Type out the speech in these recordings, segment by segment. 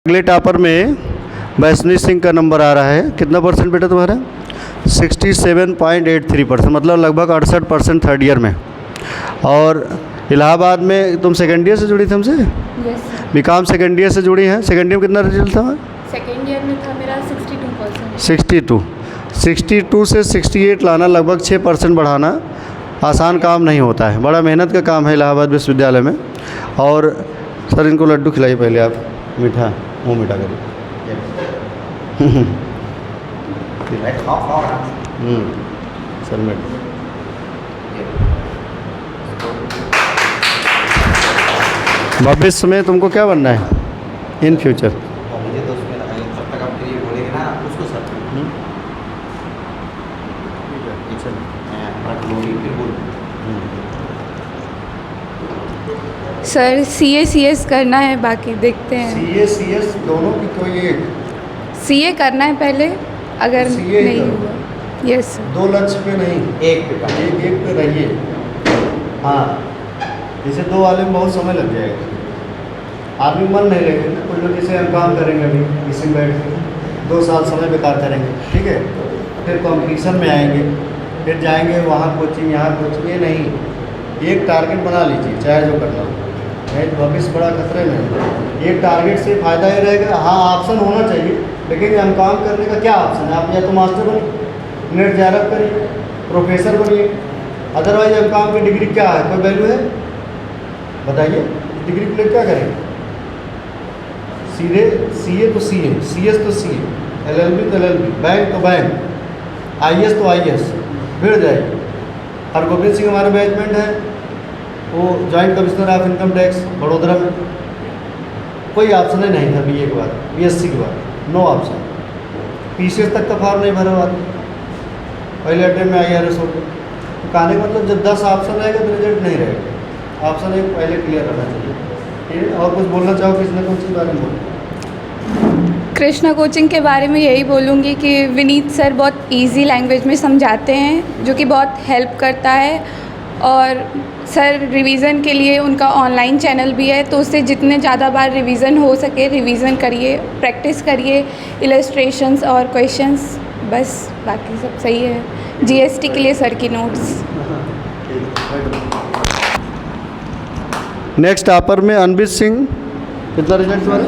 अगले टॉपर में वैष्णवी सिंह का नंबर आ रहा है। कितना परसेंट बेटा तुम्हारा? 67.83%, मतलब लगभग 68% थर्ड ईयर में। और इलाहाबाद में तुम सेकेंड ईयर से जुड़ी थी हमसे? Yes sir. BCom second year से जुड़ी हैं। सेकेंड ईयर में कितना रिजल्ट था? सेकेंड ईयर में था मेरा 62%। 62 से 68 लाना, लगभग 6% बढ़ाना आसान काम नहीं होता है, बड़ा मेहनत का काम है इलाहाबाद विश्वविद्यालय में। और सर इनको लड्डू खिलाइए पहले आप, मीठा, मुँह मीठा करिए। सर में भविष्य में तुमको क्या बनना है इन फ्यूचर? मुझे तो उसमें जब तक आप ये बोलेंगे ना उसको सर फिर बोल। सर CA करना है, बाकी देखते हैं। CS दोनों की कोई एक? CA करना है पहले, अगर CA नहीं करो। हुआ। Yes sir. दो लक्ष्य पे नहीं, एक पे एक पे रहिए। हाँ, जैसे दो वाले में बहुत समय लग जाएगा, आदमी मन नहीं लगेगा ना। कुछ लोग जैसे हम काम करेंगे अभी इसी में बैठ के 2 साल समय बेकार करेंगे, ठीक है, फिर कंपटीशन में आएंगे, फिर जाएंगे वहाँ कोचिंग यहाँ कोचिंग। ये नहीं, एक टारगेट बना लीजिए चाहे जो करना हो, नहीं तो भविष्य बड़ा खतरे में है। एक टारगेट से फ़ायदा ये रहेगा, हाँ ऑप्शन होना चाहिए, लेकिन हम काम करने का क्या ऑप्शन है? आप या तो मास्टर बनिए, नेट JRF करिए, प्रोफेसर बनिए, अदरवाइज हम काम की डिग्री क्या है, कोई वैल्यू है? बताइए, डिग्री के लिए क्या करेंगे? सीधे CA तो CA, CS तो CA, LLB तो LLB, बैंक तो बैंक, IAS तो IAS, भिड़ जाएगी। हरगोविंद सिंह हमारे बैचमेंट है, वो joint commissioner of income tax Vadodara में। कोई ऑप्शन ही नहीं था BA के बाद, BSc के बाद, नो ऑप्शन। PCS तक का फॉर्म नहीं भरा हुआ, पहले अटेम्प्ट में IRS हो गया। तो कहने का मतलब जब 10 ऑप्शन रहेगा तो रिजल्ट नहीं रहेगा, ऑप्शन एक पहले क्लियर रहना चाहिए। ठीक है, और कुछ बोलना चाहो किसने कौन सी बारे में बोलो? कृष्णा कोचिंग के बारे में यही बोलूँगी कि विनीत सर बहुत इजी लैंग्वेज में समझाते हैं, जो कि बहुत हेल्प करता है। और सर रिवीज़न के लिए उनका ऑनलाइन चैनल भी है, तो उससे जितने ज़्यादा बार रिवीज़न हो सके रिवीज़न करिए, प्रैक्टिस करिए, इलस्ट्रेशंस और क्वेश्चंस, बस बाकी सब सही है। GST के लिए सर की नोट्स। नेक्स्ट टॉपर में अनबित सिंह, कितना रिजल्ट हुआ?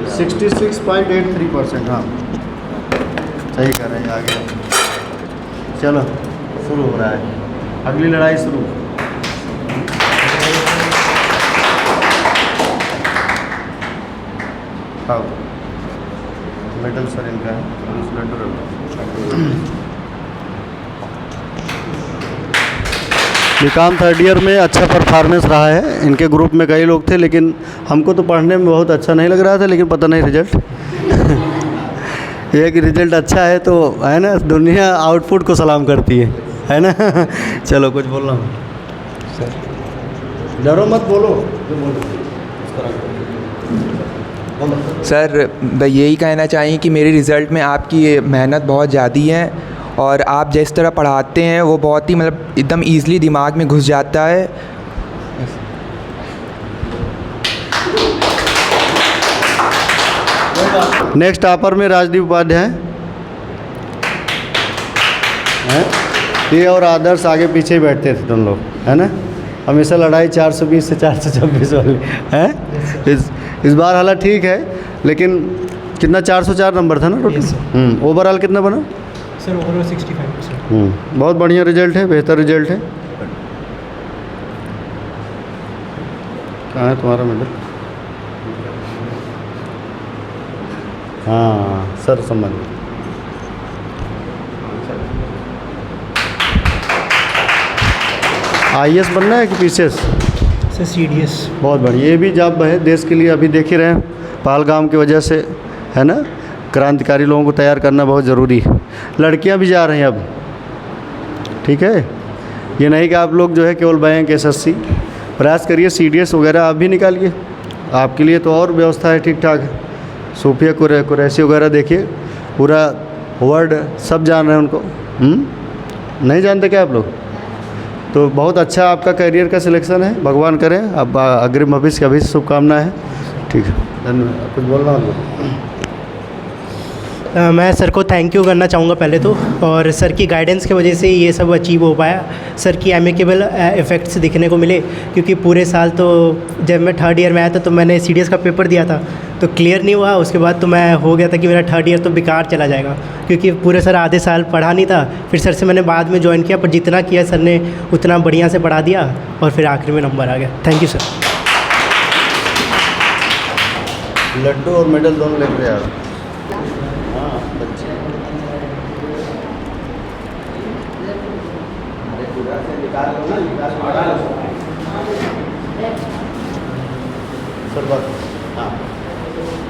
66.83%। हाँ सही कर रहे हैं, आगे चलो शुरू हो रहा है, अगली लड़ाई शुरू। हाँ मेडल सर इनका है। बीकॉम थर्ड ईयर में अच्छा परफॉर्मेंस रहा है, इनके ग्रुप में कई लोग थे, लेकिन हमको तो पढ़ने में बहुत अच्छा नहीं लग रहा था, लेकिन पता नहीं रिजल्ट ये कि रिजल्ट अच्छा है तो है ना, दुनिया आउटपुट को सलाम करती है ना। चलो कुछ बोलना सर, डरो मत, बोलो जो बोलो। सर यही कहना चाहिए कि मेरे रिज़ल्ट में आपकी मेहनत बहुत ज़्यादा है, और आप जिस तरह पढ़ाते हैं वो बहुत ही मतलब एकदम ईज़िली दिमाग में घुस जाता है। नेक्स्ट टॉपर में राजदीप उपाध्याय हैं। ये और आदर्श आगे पीछे बैठते थे तुम लोग, है ना, हमेशा लड़ाई 420 से 426 वाली है। इस बार हालांकि ठीक है, लेकिन कितना 404 नंबर था ना टोटल? ओवरऑल कितना बना सर? ओवरऑल 65%। बहुत बढ़िया रिजल्ट है, बेहतर रिजल्ट है। कहाँ है तुम्हारा मेडल? हाँ सर संबंध। IAS बनना है कि PCS? Sir CDS। बहुत बढ़िया, ये भी जॉब है देश के लिए। अभी देख ही रहे हैं पहलगाम की वजह से, है ना, क्रांतिकारी लोगों को तैयार करना बहुत ज़रूरी है। लड़कियां भी जा रही हैं अब, ठीक है, ये नहीं कि आप लोग जो है केवल बैंक SSC प्रयास करिए, CDS वगैरह आप भी निकालिए, आपके लिए तो और व्यवस्था है ठीक ठाक है। सूफिया कुरैशी वगैरह देखिए, पूरा वर्ड सब जान रहे हैं उनको। नहीं जानते क्या आप लोग? तो बहुत अच्छा आपका करियर का सिलेक्शन है, भगवान करें। अब अग्रिम भविष्य की अभी शुभकामनाएं है। ठीक है, धन्यवाद। कुछ बोलना होगा? मैं सर को थैंक यू करना चाहूँगा पहले तो, और सर की गाइडेंस की वजह से ये सब अचीव हो पाया। सर की एमिकेबल इफ़ेक्ट्स दिखने को मिले, क्योंकि पूरे साल तो जब मैं थर्ड ईयर में आया था तो मैंने CDS का पेपर दिया था तो क्लियर नहीं हुआ। उसके बाद तो मैं हो गया था कि मेरा थर्ड ईयर तो बेकार चला जाएगा, क्योंकि पूरे सर आधे साल पढ़ा नहीं था। फिर सर से मैंने बाद में ज्वाइन किया, पर जितना किया सर ने उतना बढ़िया से पढ़ा दिया और फिर आखिर में नंबर आ गया। Thank you sir. लड्डू और मेडल दोनों लेकर आ रहे। हाँ, बच्चे सर बात। हाँ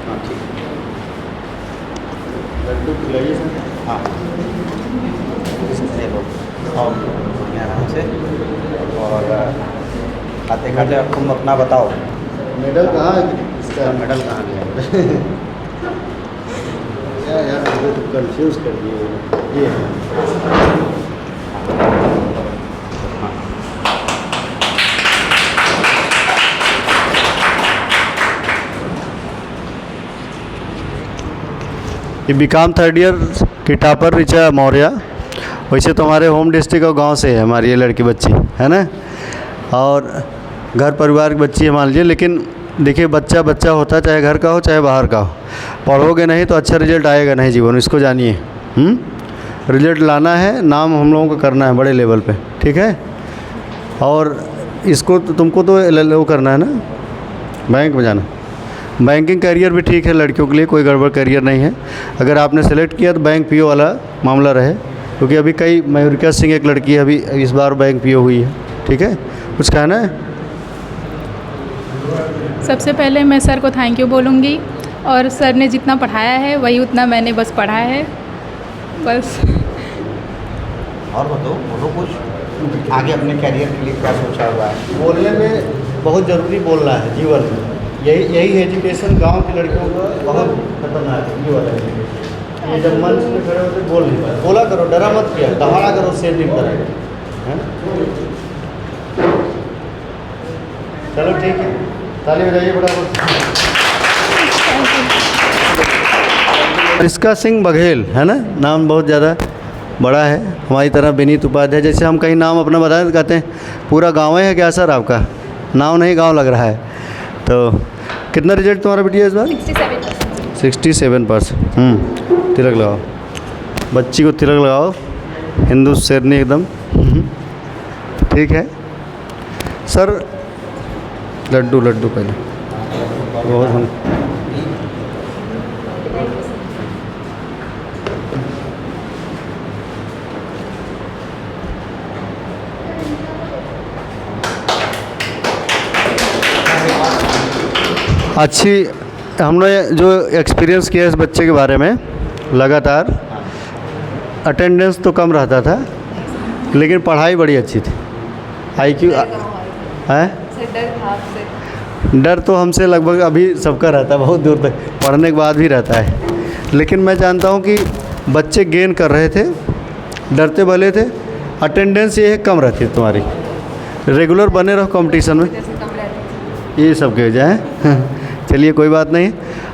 हाँ, ठीक है। लड्डू खिलाइए सर। हाँ देखो और बढ़िया आराम से, और खाते खाते अब तुम अपना बताओ मेडल कहाँ है इसका? मेडल कहाँ गया। यार मुझे तो कंफ्यूज कर दिए ये है। ये बीकॉम थर्ड ईयर की टॉपर ऋचा मौर्य। वैसे तो हमारे होम डिस्ट्रिक्ट और गांव से है हमारी ये लड़की बच्ची, है ना, और घर परिवार की बच्ची है मान लीजिए। लेकिन देखिए, बच्चा बच्चा होता है, चाहे घर का हो चाहे बाहर का हो। पढ़ोगे नहीं तो अच्छा रिजल्ट आएगा नहीं जीवन में, इसको जानिए। रिजल्ट लाना है, नाम हम लोगों को करना है बड़े लेवल पे, ठीक है। और इसको तुमको तो वो करना है ना, बैंक में जाना। बैंकिंग करियर भी ठीक है लड़कियों के लिए, कोई गड़बड़ करियर नहीं है। अगर आपने सेलेक्ट किया तो बैंक PO वाला मामला रहे, क्योंकि अभी कई मयूरिका सिंह एक लड़की है अभी इस बार बैंक PO हुई है, ठीक है। कुछ कहना है? सबसे पहले मैं सर को थैंक यू बोलूँगी, और सर ने जितना पढ़ाया है वही उतना मैंने बस पढ़ा है, बस। और बताओ, बोलो कुछ आगे अपने कैरियर के लिए क्या सोचा हुआ है? बोलने में बहुत ज़रूरी बोलना है जीवन में। यही एजुकेशन गांव की लड़कियों का बहुत खतरनाक है, ये वाला एजुकेशन। ये जब मंच में खड़े होते बोल नहीं पाए, बोला करो, डरा मत किया, दहाड़ा करो, सेव नहीं करेगा, है। चलो ठीक है, ताली बजाइए बराबर। रिस्का सिंह बघेल, है ना, नाम बहुत ज़्यादा बड़ा है, हमारी तरह विनीत उपाध्याय। जैसे हम कहीं नाम अपना बताएं तो कहते हैं पूरा गाँव है क्या सर आपका? नाम नहीं, गाँव लग रहा है। तो कितना रिजल्ट तुम्हारा बिटिया इस बार? 67%। तिलक लगाओ, बच्ची को तिलक लगाओ, हिंदू शेरनी एकदम। ठीक है सर। लड्डू लड्डू पहले बहुत हम अच्छी, हमने जो एक्सपीरियंस किया इस बच्चे के बारे में, लगातार अटेंडेंस तो कम रहता था लेकिन पढ़ाई बड़ी अच्छी थी। IQ है, डर तो हमसे लगभग अभी सबका रहता है, बहुत दूर तक पढ़ने के बाद भी रहता है। लेकिन मैं जानता हूँ कि बच्चे गेन कर रहे थे, डरते भले थे। अटेंडेंस ये है कम रहती है तुम्हारी, रेगुलर बने रहो कंपटीशन में, ये सब कह जाए। चलिए कोई बात नहीं।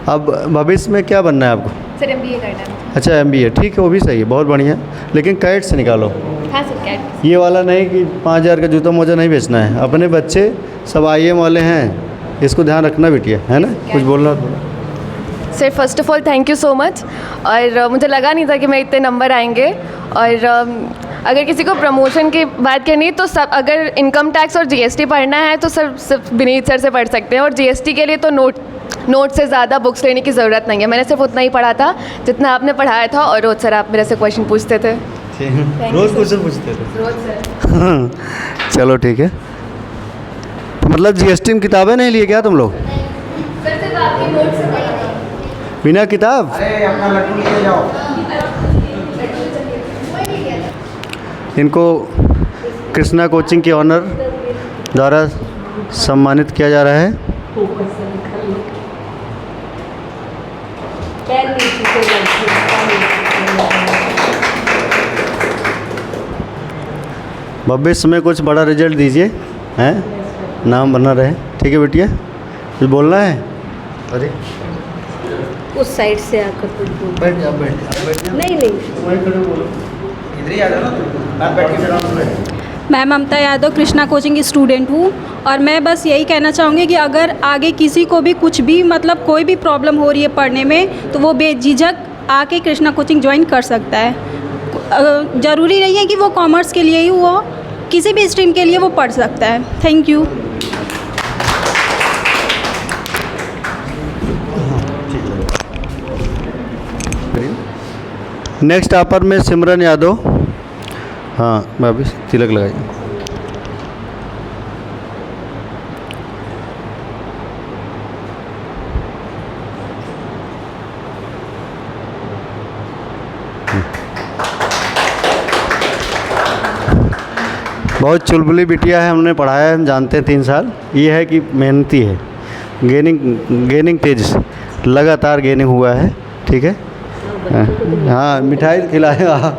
अब भविष्य में क्या बनना है आपको? सर MBA करना है। अच्छा MBA, ठीक है, वो भी सही है, बहुत बढ़िया। लेकिन कैट से निकालो। हाँ सर, कैट। ये वाला नहीं कि 5000 का जूता मोजा नहीं बेचना है। अपने बच्चे सब IM वाले हैं, इसको ध्यान रखना बिटिया, है ना। कुछ बोलना तो sir, first of all thank you so much. और मुझे लगा नहीं था कि मैं इतने नंबर आएंगे। और अगर किसी को प्रमोशन की बात करनी है तो सब, अगर इनकम टैक्स और GST पढ़ना है तो सर सिर्फ विनीत सर से पढ़ सकते हैं। और GST के लिए तो नोट से ज़्यादा बुक्स लेने की ज़रूरत नहीं है। मैंने सिर्फ उतना ही पढ़ा था जितना आपने पढ़ाया था। और रोज सर आप मेरे से क्वेश्चन पूछते थे। रोज़ क्वेश्चन पूछते थे? रोज सर। चलो ठीक है। तो मतलब GST में किताबें नहीं लिए क्या तुम लोग? सर सिर्फ आपके नोट से पढ़ा था। बिना किताब? अरे अपना लड्डू लेके जाओ। इनको कृष्णा कोचिंग के ऑनर द्वारा सम्मानित किया जा रहा है। भविष्य में कुछ बड़ा रिजल्ट दीजिए, हैं, नाम बना रहे। ठीक है बिटिया, कुछ बोलना है? अरे उस साइड से आकर कुछ बोल। बैठ जा, बैठ जा। नहीं नहीं, वहीं खड़े बोलो। इधर ही आ जाओ ना, आप बैठ के। मैं ममता यादव कृष्णा कोचिंग की स्टूडेंट हूँ और मैं बस यही कहना चाहूँगी कि अगर आगे किसी को भी कुछ भी मतलब कोई भी प्रॉब्लम हो रही है पढ़ने में तो वो बेझिझक आके कृष्णा कोचिंग ज्वाइन कर सकता है। ज़रूरी नहीं है कि वो कॉमर्स के लिए ही हो, किसी भी स्ट्रीम के लिए वो पढ़ सकता है। Thank you. नेक्स्ट टॉपर में सिमरन यादव। हाँ भाभी तिलक लगाइए। बहुत चुलबुली बिटिया है, हमने पढ़ाया है, हम जानते हैं 3 साल। ये है कि मेहनती है, गेनिंग तेज, लगातार गेनिंग हुआ है। ठीक है, हाँ मिठाई खिलाएगा।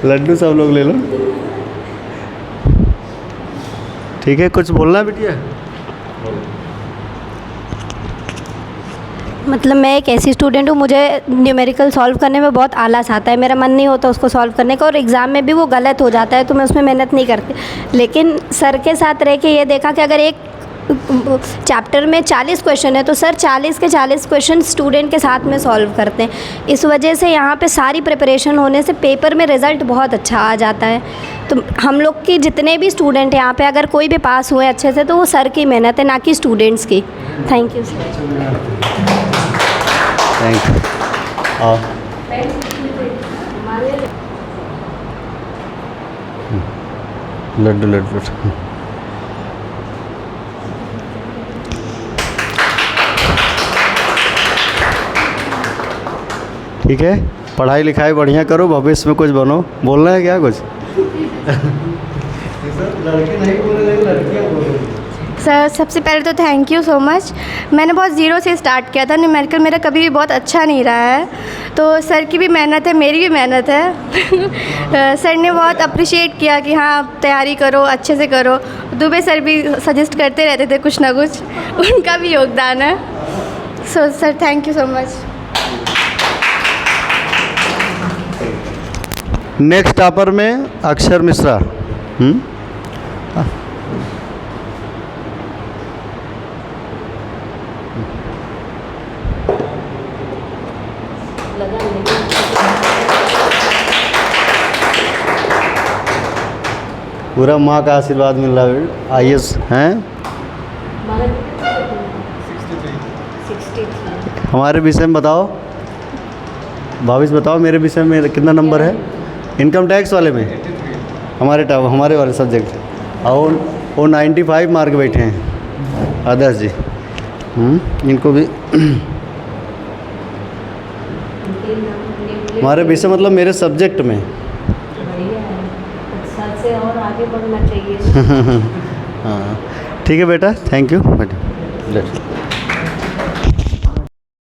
लड्डू सब लोग ले लो। ठीक है, कुछ बोलना है बिटिया? मतलब मैं एक ऐसी स्टूडेंट हूँ, मुझे न्यूमेरिकल सॉल्व करने में बहुत आलस आता है। मेरा मन नहीं होता उसको सॉल्व करने का और एग्ज़ाम में भी वो गलत हो जाता है, तो मैं उसमें मेहनत नहीं करती। लेकिन सर के साथ रह के ये देखा कि अगर एक चैप्टर में 40 क्वेश्चन है तो सर 40 के 40 क्वेश्चन स्टूडेंट के साथ में सॉल्व करते हैं। इस वजह से यहाँ पे सारी प्रिपरेशन होने से पेपर में रिज़ल्ट बहुत अच्छा आ जाता है। तो हम लोग की जितने भी स्टूडेंट हैं यहाँ पे अगर कोई भी पास हुए अच्छे से तो वो सर की मेहनत है, ना कि स्टूडेंट्स की। Thank you sir. Thank you. आओ। लड्डू लड्डू। ठीक है, पढ़ाई लिखाई बढ़िया करो, भविष्य में कुछ बनो। बोलना है क्या कुछ? लड़के नहीं बोले, लड़कियाँ बोलो। सर सबसे पहले तो थैंक यू सो मच। मैंने बहुत ज़ीरो से स्टार्ट किया था, न्यूमेरिकल मेरा कभी भी बहुत अच्छा नहीं रहा है, तो सर की भी मेहनत है, मेरी भी मेहनत है। सर ने बहुत अप्रिशिएट किया कि हाँ तैयारी करो, अच्छे से करो। दुबे सर भी सजेस्ट करते रहते थे कुछ ना कुछ, उनका भी योगदान है। So sir thank you so much. Next topper में अक्षर मिश्रा। पूरा माँ का आशीर्वाद मिल रहा है। IAS हैं। हमारे विषय में बताओ, भाविश बताओ मेरे विषय में कितना नंबर है? इनकम टैक्स वाले में हमारे वाले सब्जेक्ट और वो 95 मार्क बैठे हैं आदर्श जी। इनको भी हमारे विषय मतलब मेरे सब्जेक्ट में से और आगे बढ़ना चाहिए। हाँ ठीक है बेटा, थैंक यू बेटा।